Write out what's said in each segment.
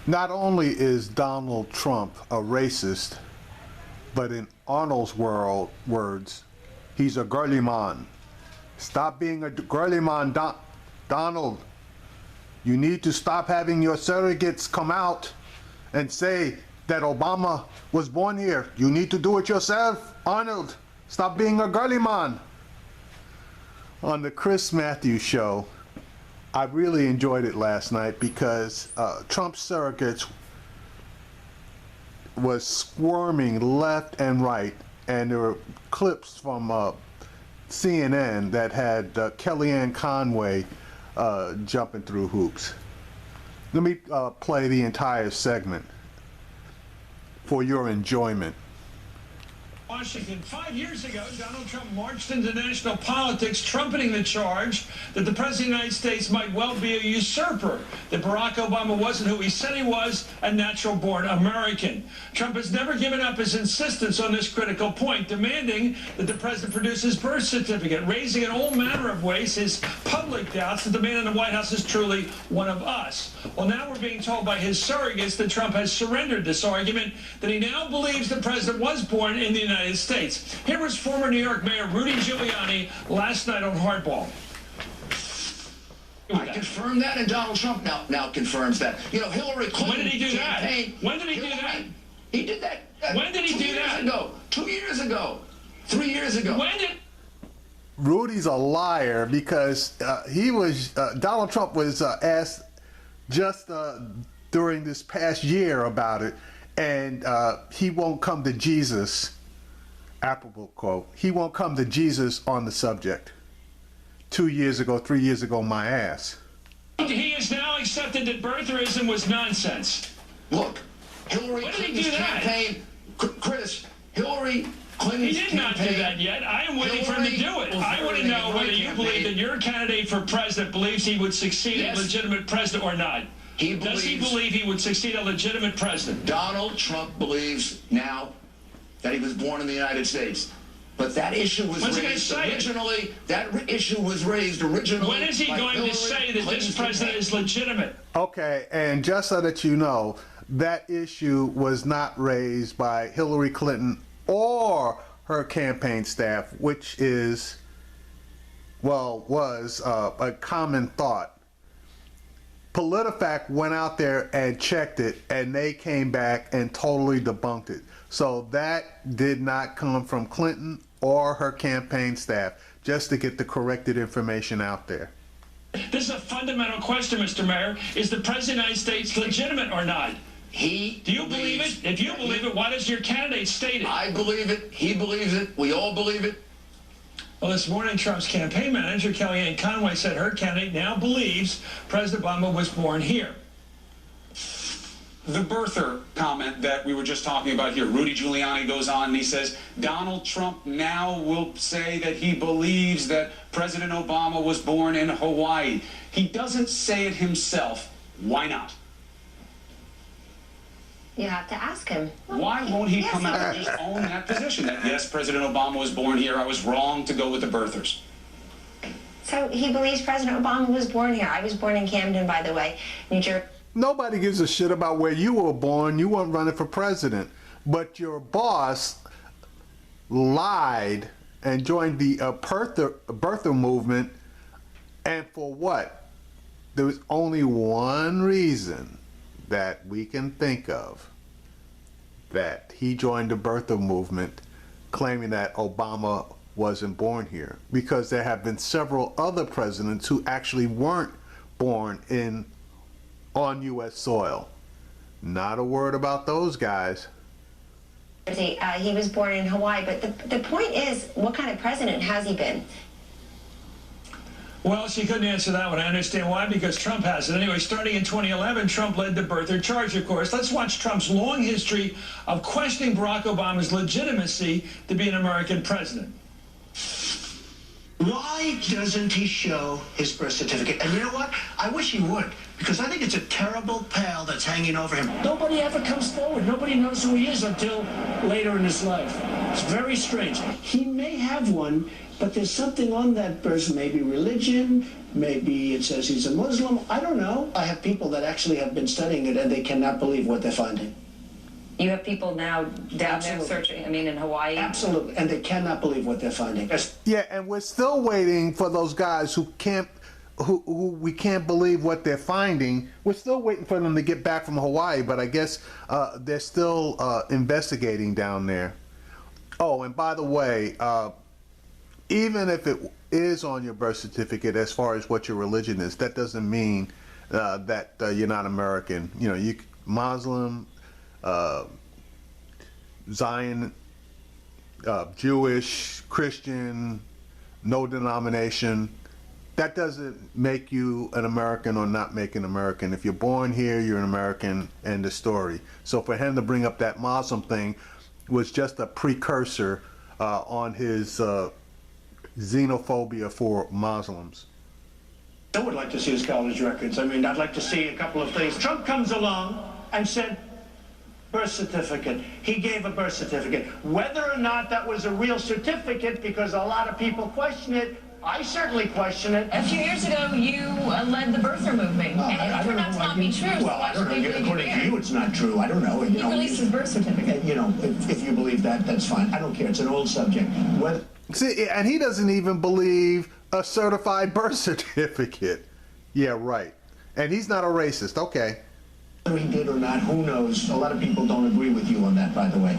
Not only is Donald Trump a racist, but in Arnold's words, he's a girlyman. Stop being a girlyman, Donald. You need to stop having your surrogates come out and say that Obama was born here. You need to do it yourself, Arnold. Stop being a girlyman. On the Chris Matthews Show, I really enjoyed it last night because Trump's surrogates was squirming left and right, and there were clips from CNN that had Kellyanne Conway jumping through hoops. Let me play the entire segment for your enjoyment. Washington. 5 years ago, Donald Trump marched into national politics, trumpeting the charge that the President of the United States might well be a usurper, that Barack Obama wasn't who he said he was, a natural-born American. Trump has never given up his insistence on this critical point, demanding that the President produce his birth certificate, raising in all manner of ways his public doubts that the man in the White House is truly one of us. Well, now we're being told by his surrogates that Trump has surrendered this argument, that he now believes the President was born in the United States. Here was former New York Mayor Rudy Giuliani last night on Hardball. I confirm that, and Donald Trump now confirms that. You know, Hillary Clinton. When did he do that? When did he do that? He did that. When did he do that? 2 years ago. 2 years ago. 3 years ago. When did? Rudy's a liar because Donald Trump was asked just during this past year about it, and he won't come to Jesus. Apropos quote, he won't come to Jesus on the subject. 2 years ago, 3 years ago, my ass. He has now accepted that birtherism was nonsense. Look, Hillary Clinton's campaign, Chris, Hillary Clinton's He did not do that yet. I am waiting for him to do it. I want to know whether you believe that your candidate for president believes he would succeed a legitimate president or not. Does he believe he would succeed a legitimate president? Donald Trump believes now that he was born in the United States. But that issue was raised originally. That issue was raised originally. When is he going to say that this president is legitimate? Okay, and just so that you know, that issue was not raised by Hillary Clinton or her campaign staff, which is, well, was a common thought. PolitiFact went out there and checked it, and they came back and totally debunked it. So that did not come from Clinton or her campaign staff, just to get the corrected information out there. This is a fundamental question, Mr. Mayor. Is the President of the United States legitimate or not? Do you believe it? If you believe it, why does your candidate state it? I believe it. He believes it. We all believe it. Well, this morning, Trump's campaign manager, Kellyanne Conway, said her candidate now believes President Obama was born here. The birther comment that we were just talking about here, Rudy Giuliani goes on and he says, Donald Trump now will say that he believes that President Obama was born in Hawaii. He doesn't say it himself. Why not? You have to ask him. Why won't he come out and just own that position? That, yes, President Obama was born here. I was wrong to go with the birthers. So he believes President Obama was born here. I was born in Camden, by the way, New Jersey. Nobody gives a shit about where you were born. You weren't running for president. But your boss lied and joined the birther movement. And for what? There was only one reason that we can think of that he joined the birther movement, claiming that Obama wasn't born here, because there have been several other presidents who actually weren't born on U.S. soil. Not a word about those guys. He was born in Hawaii, but the point is, what kind of president has he been? Well, she couldn't answer that one. I understand why, because Trump has it. Anyway, starting in 2011, Trump led the birther charge, of course. Let's watch Trump's long history of questioning Barack Obama's legitimacy to be an American president. Why doesn't he show his birth certificate? And you know what? I wish he would. because I think it's a terrible pall that's hanging over him. Nobody ever comes forward. Nobody knows who he is until later in his life. It's very strange. He may have one, but there's something on that person, maybe religion, maybe it says he's a Muslim. I don't know. I have people that actually have been studying it, and they cannot believe what they're finding. You have people now down there searching, in Hawaii? Absolutely, and they cannot believe what they're finding. Yeah, and we're still waiting for those guys who we can't believe what they're finding. We're still waiting for them to get back from Hawaii, but I guess they're still investigating down there. Oh, and by the way, even if it is on your birth certificate as far as what your religion is, that doesn't mean that you're not American. You know, you Muslim, Zion, Jewish, Christian, no denomination. That doesn't make you an American or not make an American. If you're born here, you're an American, end of story. So for him to bring up that Muslim thing was just a precursor on his xenophobia for Muslims. I would like to see his college records. I mean, I'd like to see a couple of things. Trump comes along and said, birth certificate. He gave a birth certificate. Whether or not that was a real certificate, because a lot of people question it, I certainly question it. A few years ago, you led the birther movement, and it turned out to not be true. Well, I don't know. According to you, it's not true. I don't know. He released his birth certificate. You know, if you believe that, that's fine. I don't care. It's an old subject. See, and he doesn't even believe a certified birth certificate. Yeah, right. And he's not a racist. Okay. Whether he did or not, who knows? A lot of people don't agree with you on that, by the way.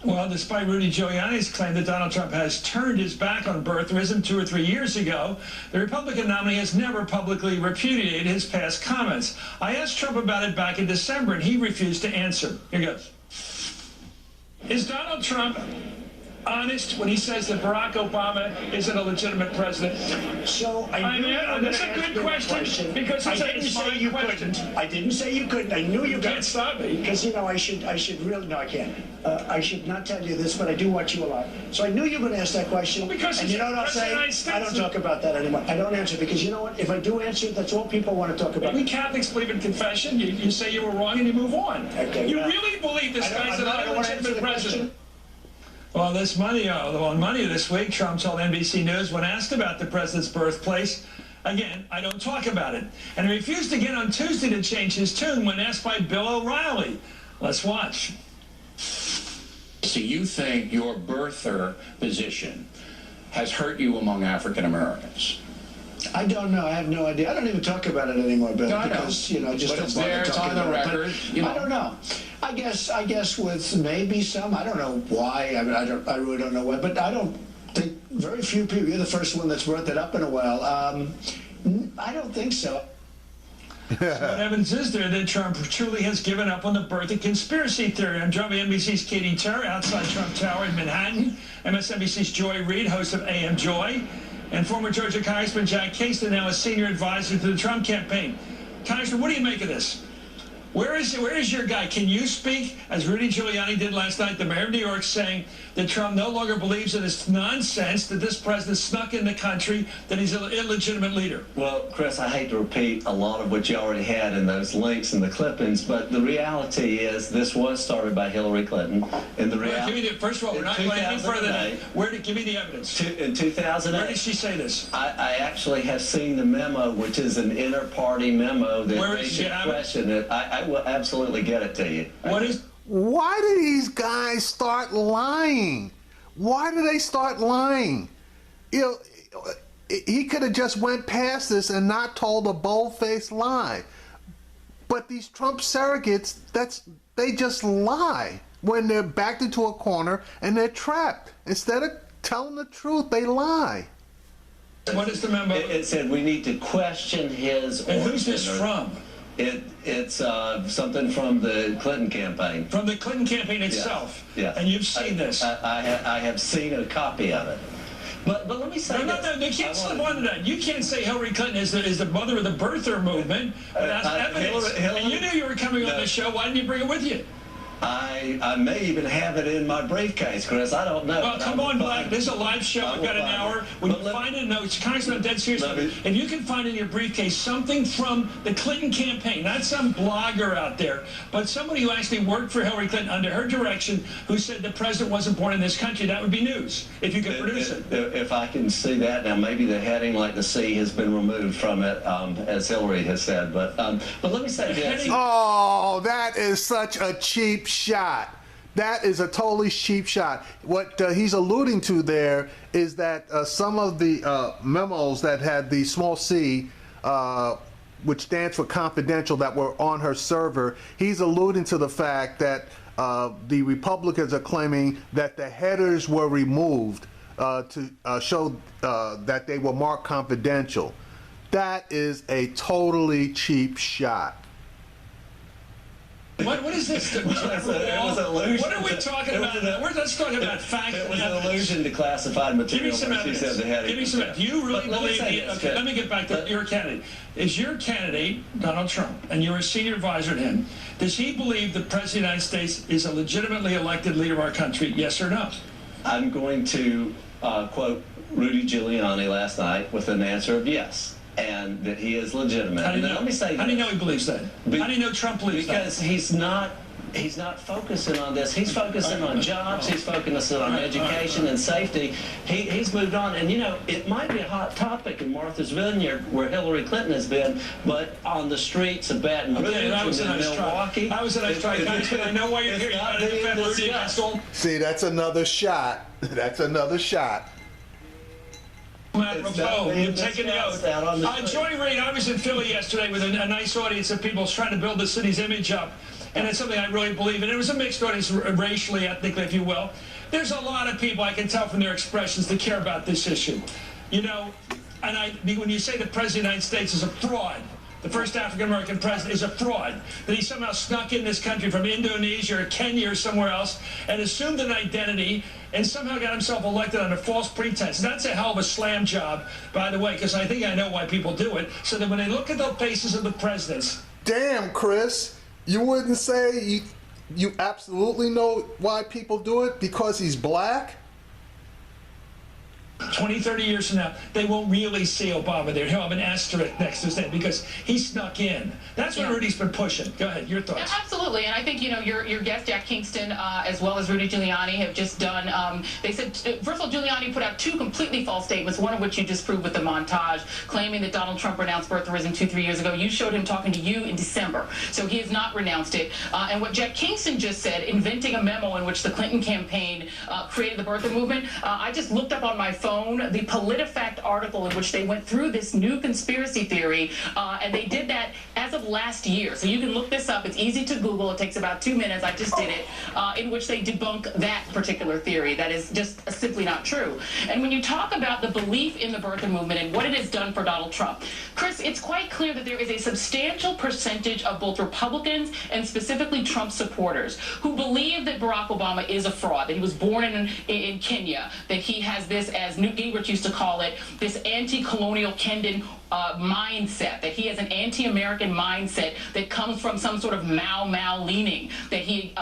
Well, despite Rudy Giuliani's claim that Donald Trump has turned his back on birtherism 2 or 3 years ago, the Republican nominee has never publicly repudiated his past comments. I asked Trump about it back in December, and he refused to answer. Here goes. Is Donald Trump honest when he says that Barack Obama isn't a legitimate president? So that's a good question, because I didn't say you couldn't. I didn't say you couldn't. I knew you can't stop me. Because, you know, I should really, no, I can't. I should not tell you this, but I do watch you a lot. So I knew you were going to ask that question. Well, because and you know what I'll say? I don't talk about that anymore. I don't answer, because you know what? If I do answer, that's all people want to talk about. We Catholics believe in confession. You say you were wrong and you move on. Okay, you really believe this guy's an illegitimate president? Well, on Monday this week, Trump told NBC News when asked about the president's birthplace, again, I don't talk about it. And he refused again on Tuesday to change his tune when asked by Bill O'Reilly. Let's watch. So you think your birther position has hurt you among African Americans? I don't know. I have no idea. I don't even talk about it anymore, Bill, because, you know, I just don't bother talking about it. It's on the record. I don't know. I guess with maybe some, I don't know why. I mean, I really don't know why, but I don't think very few people. You're the first one that's brought that up in a while. I don't think so. So what evidence is there that Trump truly has given up on the birthing conspiracy theory? I'm joined by NBC's Katie Tur outside Trump Tower in Manhattan, MSNBC's Joy Reid, host of AM Joy, and former Georgia Congressman Jack Kasich, now a senior advisor to the Trump campaign. Congressman, what do you make of this? Where is your guy? Can you speak, as Rudy Giuliani did last night, the mayor of New York, saying that Trump no longer believes in this nonsense that this president snuck in the country, that he's an illegitimate leader? Well, Chris, I hate to repeat a lot of what you already had in those links and the clippings, but the reality is this was started by Hillary Clinton. And the reality, first of all, we're not going any further than that. Give me the evidence. In 2008. Where did she say this? I actually have seen the memo, which is an inter-party memo that they should question it. I will absolutely get it to you. Why do these guys start lying? Why do they start lying? You know, he could have just went past this and not told a bold-faced lie. But these Trump surrogates, they just lie when they're backed into a corner and they're trapped. Instead of telling the truth, they lie. What is the memo? It said we need to question his origin. And who's this from? It's something from the Clinton campaign. From the Clinton campaign itself? Yeah. And you've seen this? I have seen a copy of it. But let me say no, you can't slip onto that. You can't say Hillary Clinton is the mother of the birther movement. That's evidence. And you knew you were coming on the show. Why didn't you bring it with you? I may even have it in my briefcase, Chris. I don't know. Well, come on, Black. This is a live show. We've got an hour. When you find it, no, it's Congressman, I'm dead serious. If you can find in your briefcase something from the Clinton campaign, not some blogger out there, but somebody who actually worked for Hillary Clinton under her direction, who said the president wasn't born in this country, that would be news if you could produce it. If I can see that now, maybe the heading, like the C, has been removed from it, as Hillary has said. But let me say this. Oh, that is such a cheap shot. That is a totally cheap shot. What he's alluding to there is that some of the memos that had the small c, which stands for confidential, that were on her server, he's alluding to the fact that the Republicans are claiming that the headers were removed to show that they were marked confidential. That is a totally cheap shot. What is this? It was an illusion. What are we talking about? Let's talk about facts. It was an allusion to classified material. Give me some evidence. Give me some evidence. Do you really believe okay, let me get back to your candidate. Is your candidate, Donald Trump, and you're a senior advisor to him, does he believe the President of the United States is a legitimately elected leader of our country, yes or no? I'm going to quote Rudy Giuliani last night with an answer of yes. And that he is legitimate. How do you know? Let me say how do you know he believes that? How do you know Trump believes that? Because he's not focusing on this. He's focusing on jobs. He's focusing on education and safety. He's moved on. And, you know, it might be a hot topic in Martha's Vineyard, where Hillary Clinton has been, but on the streets of Baton Rouge and Milwaukee. That was a nice try. I know why you're here. You got to defend Rudy against all. See, that's another shot. That's another shot. You've taken the oath. Joy Reid, I was in Philly yesterday with a nice audience of people trying to build the city's image up. And it's something I really believe in. It was a mixed audience, racially, ethnically, if you will. There's a lot of people, I can tell from their expressions, that care about this issue. You know, and when you say the President of the United States is a fraud, the first African-American president is a fraud, that he somehow snuck in this country from Indonesia or Kenya or somewhere else and assumed an identity and somehow got himself elected under false pretense. That's a hell of a slam job, by the way, because I think I know why people do it, so that when they look at the faces of the presidents... Damn, Chris, you wouldn't say you absolutely know why people do it? Because he's black? 20, 30 years from now, they won't really see Obama there. He'll have an asterisk next to his name because he snuck in. That's what Rudy's been pushing. Go ahead, your thoughts. Absolutely, and I think, you know, your guest, Jack Kingston, as well as Rudy Giuliani, have just done, they said, first of all, Giuliani put out two completely false statements, one of which you disproved with the montage, claiming that Donald Trump renounced birtherism 2-3 years ago. You showed him talking to you in December, so he has not renounced it. And what Jack Kingston just said, inventing a memo in which the Clinton campaign created the birther movement, I just looked up on my phone the PolitiFact article in which they went through this new conspiracy theory, and they did that as of last year. So you can look this up. It's easy to Google. It takes about 2 minutes. I just did it, in which they debunk that particular theory. That is just simply not true. And when you talk about the belief in the birther movement and what it has done for Donald Trump, Chris, it's quite clear that there is a substantial percentage of both Republicans and specifically Trump supporters who believe that Barack Obama is a fraud, that he was born in Kenya, that he has this, as Newt Gingrich used to call it, this anti-colonial Kendan mindset, that he has an anti-American mindset that comes from some sort of Mao leaning that he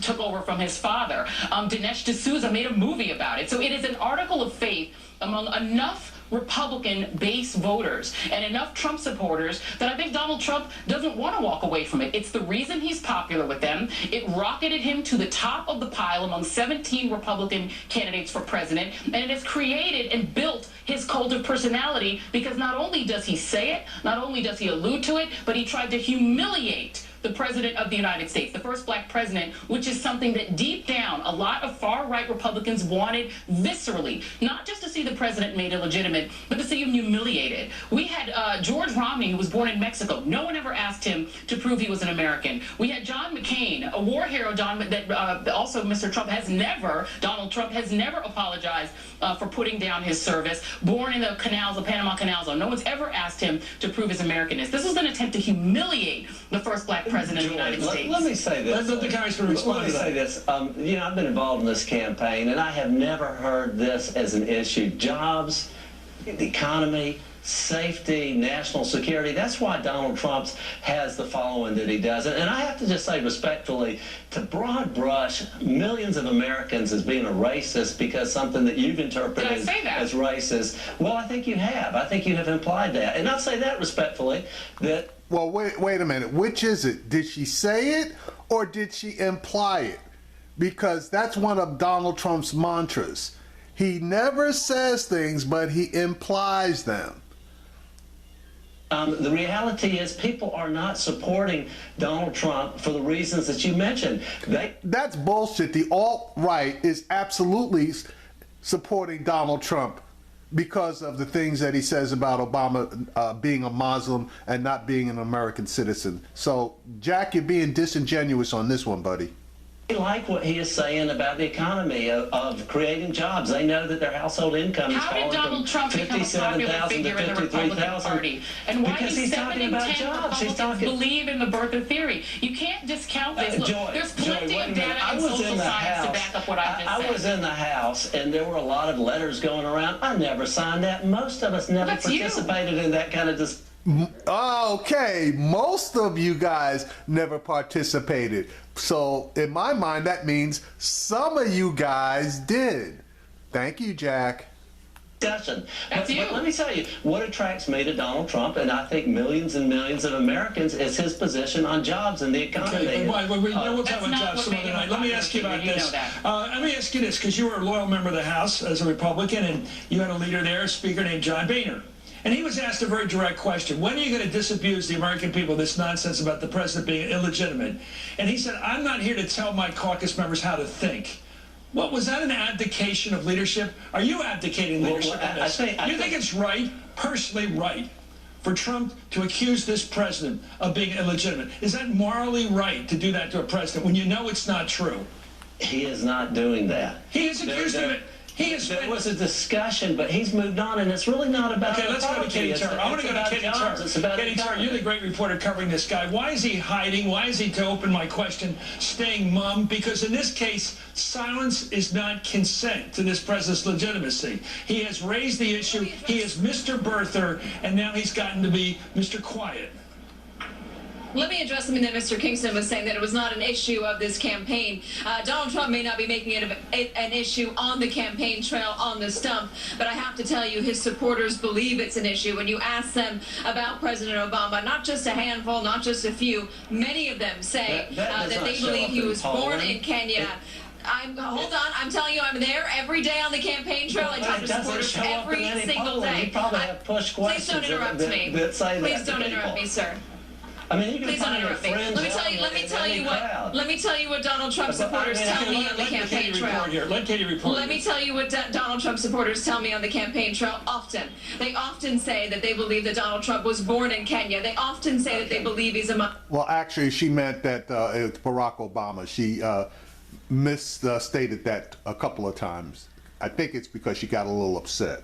took over from his father. Dinesh D'Souza made a movie about it. So it is an article of faith among enough Republican base voters and enough Trump supporters that I think Donald Trump doesn't want to walk away from it. It's the reason he's popular with them. It rocketed him to the top of the pile among 17 Republican candidates for president, and it has created and built his cult of personality, because not only does he say it, not only does he allude to it, but he tried to humiliate the President of the United States, the first black president, which is something that deep down a lot of far-right Republicans wanted viscerally, not just to see the president made illegitimate, but to see him humiliated. We had George Romney, who was born in Mexico. No one ever asked him to prove he was an American. We had John McCain, a war hero, that also Mr. Trump has never, Donald Trump has never apologized for putting down his service, born in the canals, the Panama Canal Zone. No one's ever asked him to prove his Americanness. This was an attempt to humiliate the first black president of the United States. Let me say this. Let the congressman respond. Let me say this. You know, I've been involved in this campaign, and I have never heard this as an issue. Jobs, the economy, safety, national security. That's why Donald Trump has the following that he does. And I have to just say respectfully, to broad brush millions of Americans as being a racist because something that you've interpreted as racist, well, I think you have. I think you have implied that. And I'll say that respectfully, that... Well, wait a minute. Which is it? Did she say it or did she imply it? Because that's one of Donald Trump's mantras. He never says things, but he implies them. The reality is people are not supporting Donald Trump for the reasons that you mentioned. That's bullshit. The alt-right is absolutely supporting Donald Trump because of the things that he says about Obama being a Muslim and not being an American citizen. So, Jack, you're being disingenuous on this one, buddy. They like what he is saying about the economy of creating jobs. They know that their household income is falling from Donald Trump become a popular figure in the Republican Party? And why because do he's 7 in 10 jobs. Republicans believe in the birther theory? You can't discount this. Look, there's plenty of data and social science to back up what I just said. I was in the House, and there were a lot of letters going around. I never signed that. Most of us never participated in that kind of discussion. Okay, most of you guys never participated. So in my mind, that means some of you guys did. Thank you, Jack. But let me tell you, what attracts me to Donald Trump, and I think millions and millions of Americans, is his position on jobs and the economy. Okay, we'll talk about jobs some other night. Let me ask you about this. Let me ask you this, because you were a loyal member of the House as a Republican, and you had a leader there, a speaker named John Boehner. And he was asked a very direct question. When are you going to disabuse the American people this nonsense about the president being illegitimate? And he said, I'm not here to tell my caucus members how to think. Well, was that an abdication of leadership? Are you abdicating leadership in this? You think it's right, personally right, for Trump to accuse this president of being illegitimate? Is that morally right to do that to a president when you know it's not true? He is not doing that. He is accused of it. There was a discussion, but he's moved on, and it's really not about Okay, let's go to Katie Turner. I want to go to Katie Turner. Katie Turner, you're the great reporter covering this guy. Why is he hiding? Why is he, to open my question, staying mum? Because in this case, silence is not consent to this president's legitimacy. He has raised the issue. He is Mr. Birther, and now he's gotten to be Mr. Quiet. Let me address something that Mr. Kingston was saying, that it was not an issue of this campaign. Donald Trump may not be making it an issue on the campaign trail, on the stump, but I have to tell you, his supporters believe it's an issue. When you ask them about President Obama, not just a handful, not just a few, many of them say that they believe he was born in Kenya. Hold on, I'm telling you, I'm there every day on the campaign trail. I talk to supporters every single day. You probably have push questions. Please don't interrupt me. Please don't interrupt me, sir. I mean, you can Please don't interrupt me. Let me tell you what Donald Trump supporters tell me on the campaign trail. Let Katie report. Let me tell you what Donald Trump supporters tell me on the campaign trail often. They often say that they believe that Donald Trump was born in Kenya. They often say that they believe he's a... Well, actually, she meant that it's Barack Obama. She misstated that a couple of times. I think it's because she got a little upset.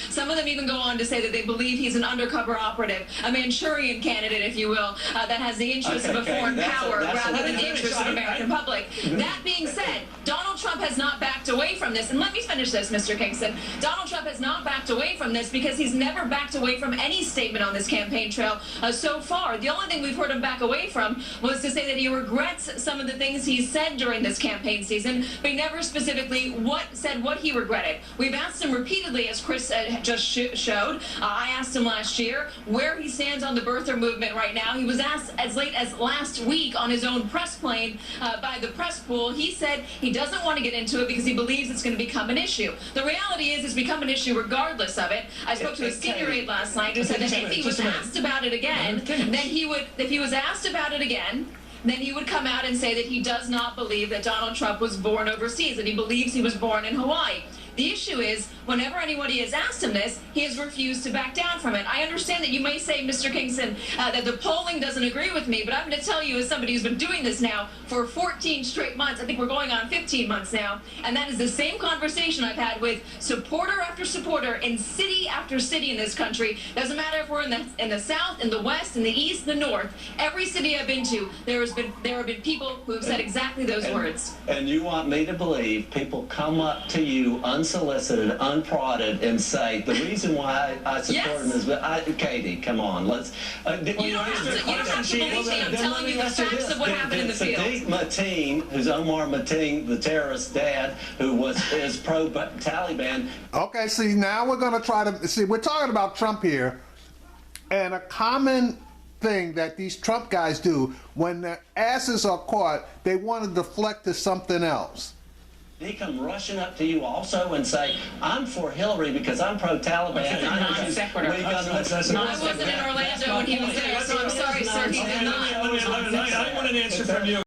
Some of them even go on to say that they believe he's an undercover operative, a Manchurian candidate, if you will, that has the interests of a foreign power rather than the interests of the American public. That being said, Donald Trump has not backed away from this. And let me finish this, Mr. Kingston. Donald Trump has not backed away from this because he's never backed away from any statement on this campaign trail so far. The only thing we've heard him back away from was to say that he regrets some of the things he said during this campaign season, but he never specifically said what he regretted. We've asked him repeatedly, as Chris just showed. I asked him last year where he stands on the birther movement right now. He was asked as late as last week on his own press plane by the press pool. He said he doesn't want to get into it because he believes it's going to become an issue. The reality is it's become an issue regardless of it. I spoke to a senior aide last night who said that if he was asked about it again, then he would, if he was asked about it again, then he would come out and say that he does not believe that Donald Trump was born overseas, that he believes he was born in Hawaii. The issue is, whenever anybody has asked him this, he has refused to back down from it. I understand that you may say, Mr. Kingston, that the polling doesn't agree with me, but I'm going to tell you, as somebody who's been doing this now for 14 straight months, I think we're going on 15 months now, and that is the same conversation I've had with supporter after supporter in city after city in this country. Doesn't matter if we're in the South, in the West, in the East, the North. Every city I've been to, there have been people who have said exactly those words. And you want me to believe people come up to you unsupported unsolicited, unprodded, and say the reason why I support him is, Katie, come on, let's. You don't have to believe me. I'm telling you the facts of what happened in the field. Sadiq Mateen, who's Omar Mateen, the terrorist dad, who is pro-Taliban. Okay, see, now we're going to try to see. We're talking about Trump here, and a common thing that these Trump guys do when their asses are caught, they want to deflect to something else. They come rushing up to you also and say, I'm for Hillary because I'm pro-Taliban. I wasn't in Orlando when he was there, so I'm sorry, sir, he did not. I want an answer from you.